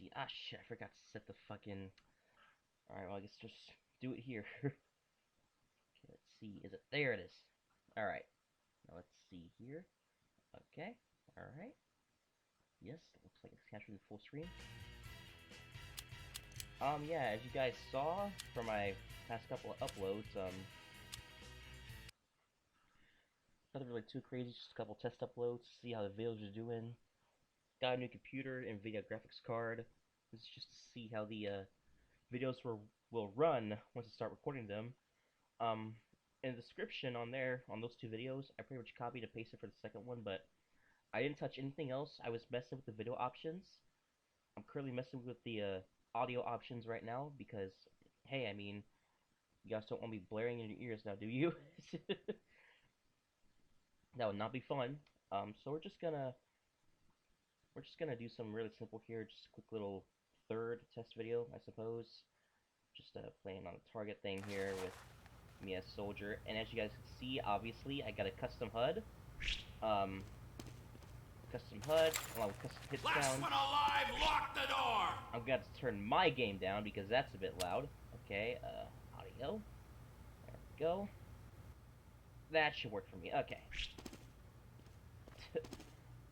see. Ah, shit, I forgot to set the fucking... Alright, well, I guess just do it here. Okay, let's see. Is it... There it is. Alright. Now let's see here. Okay. Alright. Yes, looks like it's capturing full screen. Yeah, as you guys saw from my past couple of uploads, nothing really too crazy, just a couple test uploads to see how the videos are doing. Got a new computer, NVIDIA graphics card. This is just to see how the videos will run once I start recording them. Um, in the description on there, on those two videos, I pretty much copied and pasted for the second one, but I didn't touch anything else. I was messing with the video options. I'm currently messing with the audio options right now because, hey, I mean, you guys don't want me blaring in your ears now, do you? That would not be fun. So we're just gonna do some really simple here, just a quick little third test video, I suppose. Just playing on the target thing here with me as soldier, and as you guys can see, obviously I got a custom HUD. Um, Custom HUD along with custom hit Last sound. one alive, lock the door! I'm gonna turn my game down because that's a bit loud. Okay, audio. There we go. That should work for me. Okay.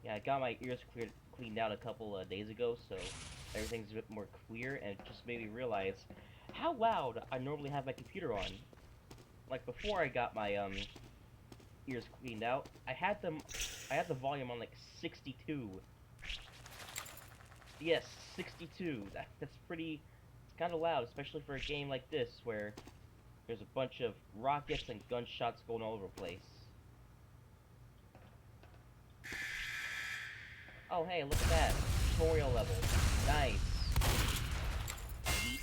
Yeah, I got my ears cleaned out a couple days ago, so everything's a bit more clear, and it just made me realize how loud I normally have my computer on. Like before I got my ears cleaned out, I had the volume on like 62. Yes, 62. That's pretty. It's kind of loud, especially for a game like this where there's a bunch of rockets and gunshots going all over the place. Oh, hey, look at that. Tutorial level. Nice. Yeet.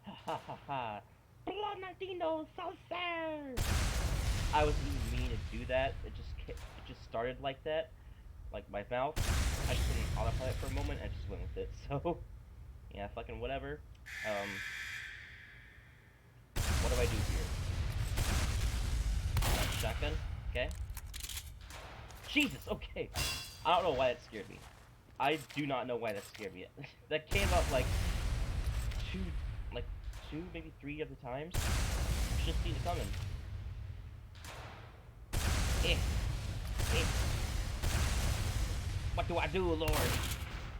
Ha ha ha ha. Blanadino Salsa! I wasn't even meaning to do that. It just started like that. Like my mouth. I just didn't autopilot for a moment and I just went with it. So yeah, fucking whatever. What do I do here? Shotgun? Okay. Jesus, okay. I don't know why that scared me. I do not know why that scared me. That came up two, like two, maybe three of the times. Just seen it coming. Eh. Eh. What do I do, Lord?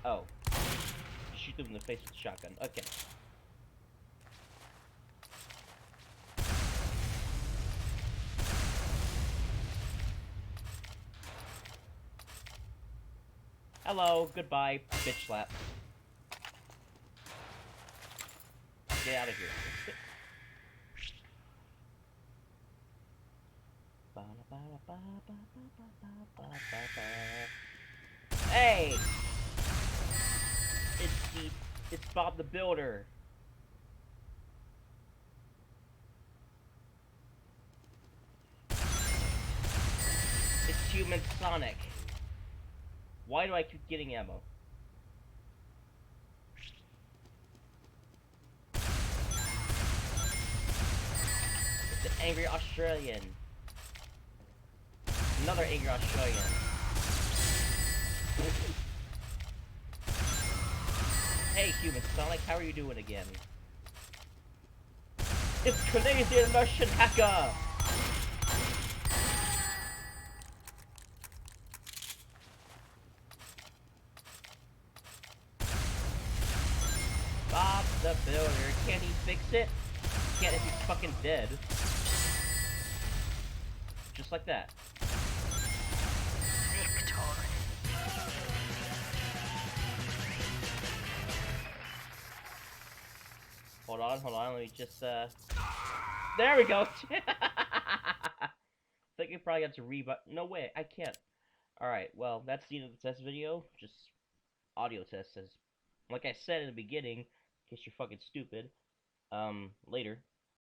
Oh. Shoot them in the face with a shotgun. Okay. Hello, goodbye, bitch slap. Get out of here. Hey! It's Bob the Builder. It's Human Sonic. Why do I keep getting ammo? It's an angry Australian. Another angry Australian. Hey, Human Sonic, how are you doing again? It's Canadian Russian hacker! Bob the Builder, can he fix it? Can't if he's fucking dead. Just like that. Victory. Hold on, let me just, There we go! I think you probably have to no way, I can't. Alright, well, that's the end of the test video. Just audio test, as like I said in the beginning, in case you're fucking stupid. Later.